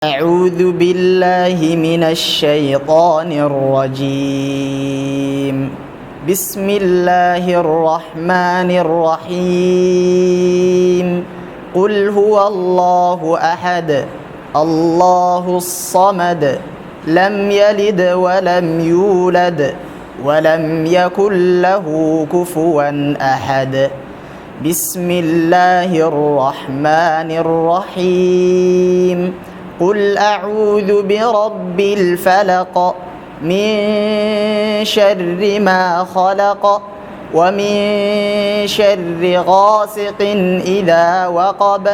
أعوذ بالله من الشيطان الرجيم. بسم الله الرحمن الرحيم. قل هو الله أحد الله الصمد لم يلد ولم يولد ولم يكن له كفوا أحد. بسم الله الرحمن الرحيم. قل أعوذ برب الفلق من شر ما خلق ومن شر غاسق إذا وقب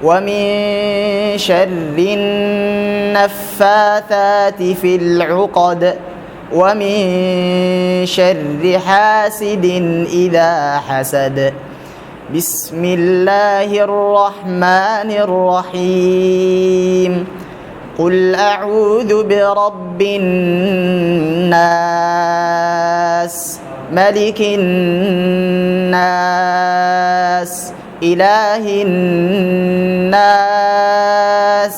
ومن شر النفاثات في العقد ومن شر حاسد إذا حسد. بسم الله الرحمن الرحيم. قل أعوذ برب الناس ملك الناس إله الناس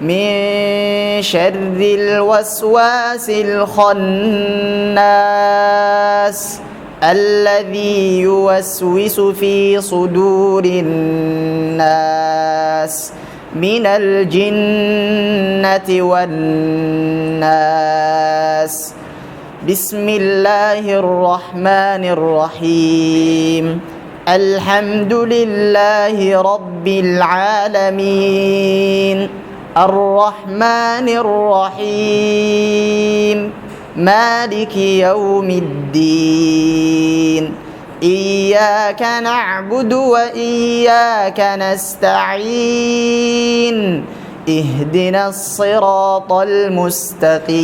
من شر الوسواس الخناس الذي يوسوس في صدور الناس من الجنة والناس. بسم الله الرحمن الرحيم. الحمد لله رب العالمين الرحمن الرحيم مالك يوم الدين. إياك نعبد وإياك نستعين. اهدنا الصراط المستقيم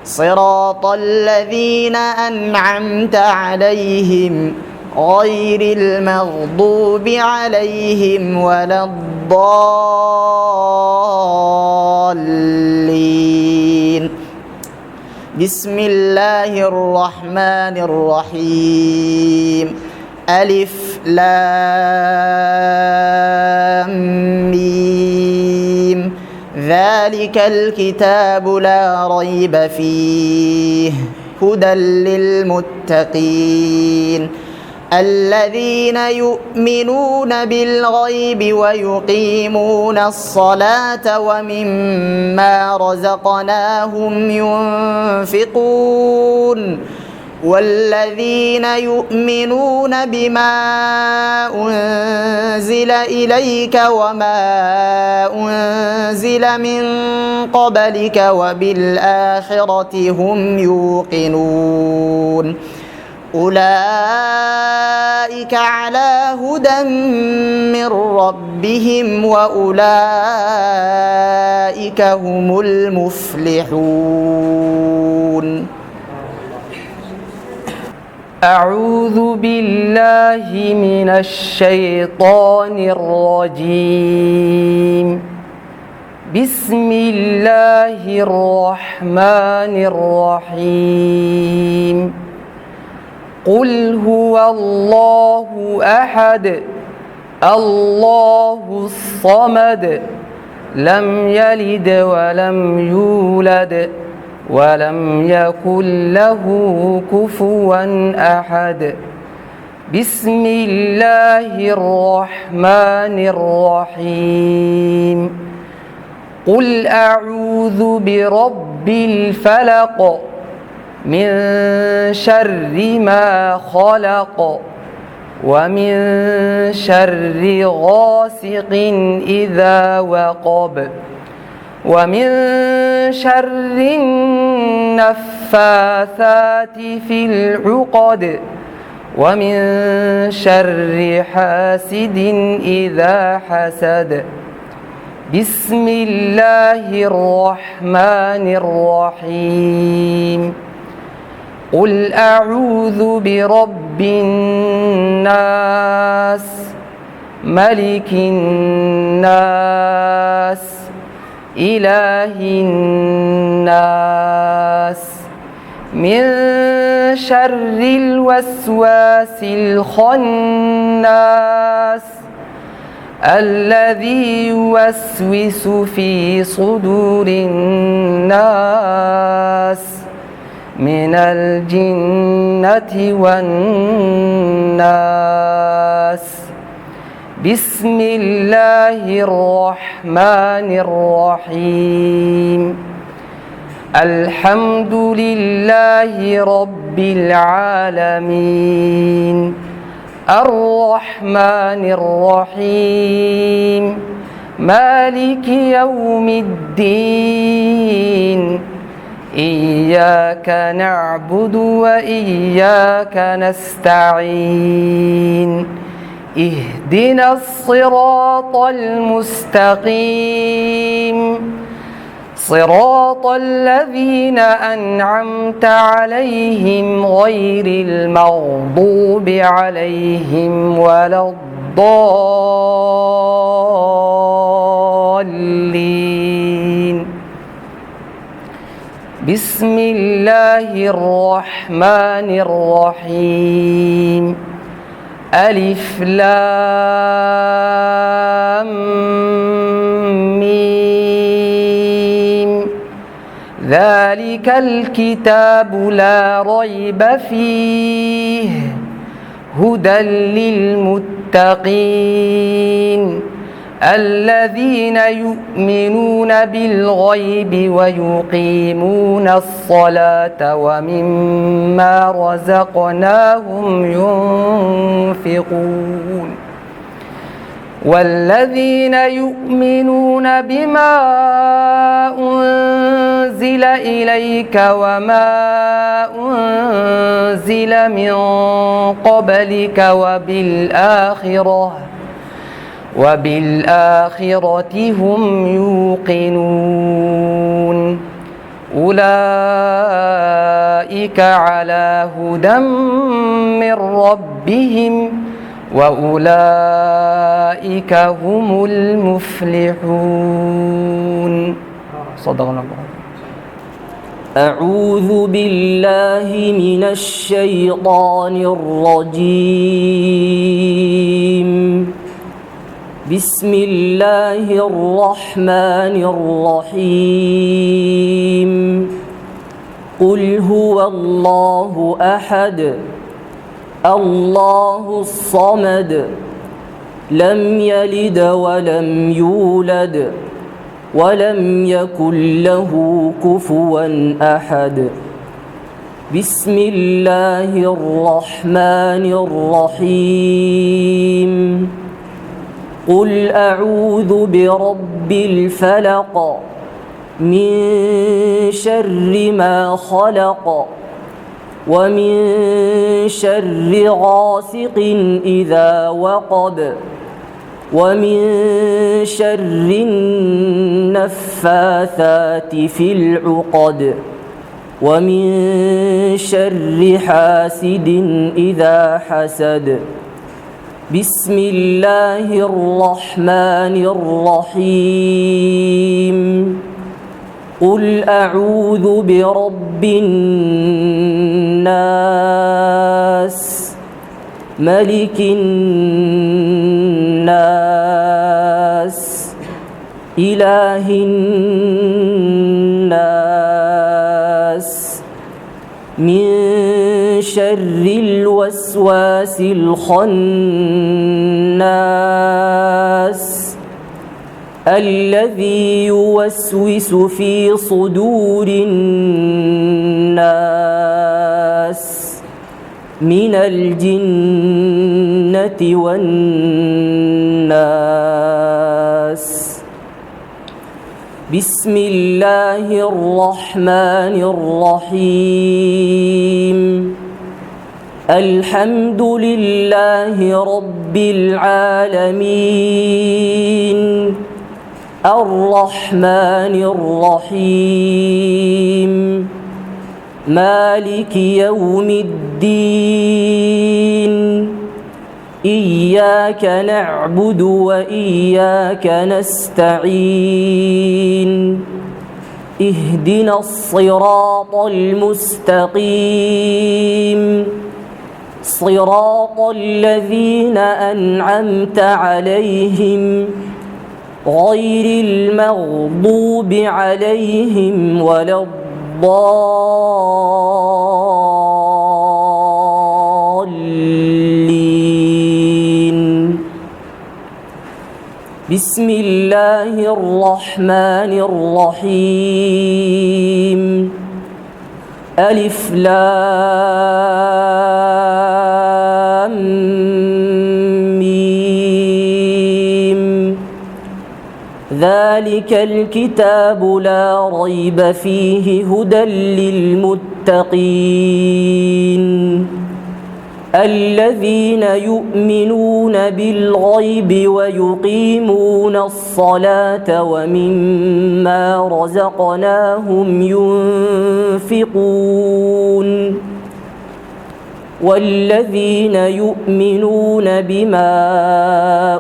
صراط الذين أنعمت عليهم غير المغضوب عليهم ولا الضالين. بسم الله الرحمن الرحيم. ألف لام ميم ذلك الكتاب لا ريب فيه هدى للمتقين الذين يؤمنون بالغيب ويقيمون الصلاة ومما رزقناهم ينفقون والذين يؤمنون بما أنزل إليك وما أنزل من قبلك وبالآخرة هم يوقنون أولئك على هدى من ربهم وأولئك هم المفلحون. أعوذ بالله من الشيطان الرجيم. بسم الله الرحمن الرحيم. قل هو الله أحد الله الصمد لم يلد ولم يولد ولم يكن له كفوا أحد. بسم الله الرحمن الرحيم. قل أعوذ برب الفلق من شر ما خلق ومن شر غاسق إذا وقب ومن شر النفاثات في العقد ومن شر حاسد إذا حسد. بسم الله الرحمن الرحيم. قل أعوذ برب الناس ملك الناس إله الناس من شر الوسواس الخناس الذي يوسوس في صدور الناس من الجنة والناس. بسم الله الرحمن الرحيم. الحمد لله رب العالمين الرحمن الرحيم مالك يوم الدين إياك نعبد وإياك نستعين اهدنا الصراط المستقيم صراط الذين أنعمت عليهم غير المغضوب عليهم ولا الضالين. بسم الله الرحمن الرحيم. ألف لام ميم ذلك الكتاب لا ريب فيه هدى للمتقين الذين يؤمنون بالغيب ويقيمون الصلاة ومما رزقناهم ينفقون والذين يؤمنون بما أنزل إليك وما أنزل من قبلك وبالآخرة هم يوقنون أولئك على هدى من ربهم وأولئك هم المفلحون. صدق الله. أعوذ بالله من الشيطان الرجيم. بسم الله الرحمن الرحيم. قل هو الله أحد الله الصمد لم يلد ولم يولد ولم يكن له كفوا أحد. بسم الله الرحمن الرحيم. قل أعوذ برب الفلق من شر ما خلق ومن شر غاسق إذا وقب ومن شر النفاثات في العقد ومن شر حاسد إذا حسد. بسم الله الرحمن الرحيم. قل أعوذ برب الناس ملك الناس إله الناس من شر الوسواس الخناس الذي يوسوس في صدور الناس من الجنة والناس. بسم الله الرحمن الرحيم. الحمد لله رب العالمين الرحمن الرحيم مالك يوم الدين إياك نعبد وإياك نستعين اهدنا الصراط المستقيم صراط الذين أنعمت عليهم غير المغضوب عليهم ولا الضالين. بسم الله الرحمن الرحيم. ألف لام ميم. ذلك الكتاب لا ريب فيه هدى للمتقين الذين يؤمنون بالغيب ويقيمون الصلاة ومما رزقناهم ينفقون والذين يؤمنون بما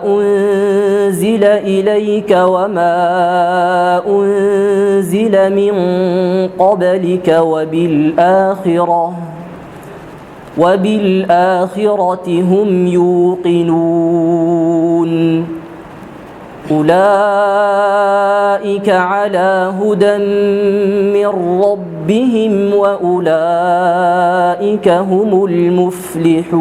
أنزل إليك وما أنزل من قبلك وبالآخرة هم يوقنون. أولئك على هدى من ربهم وأولئك هم المفلحون.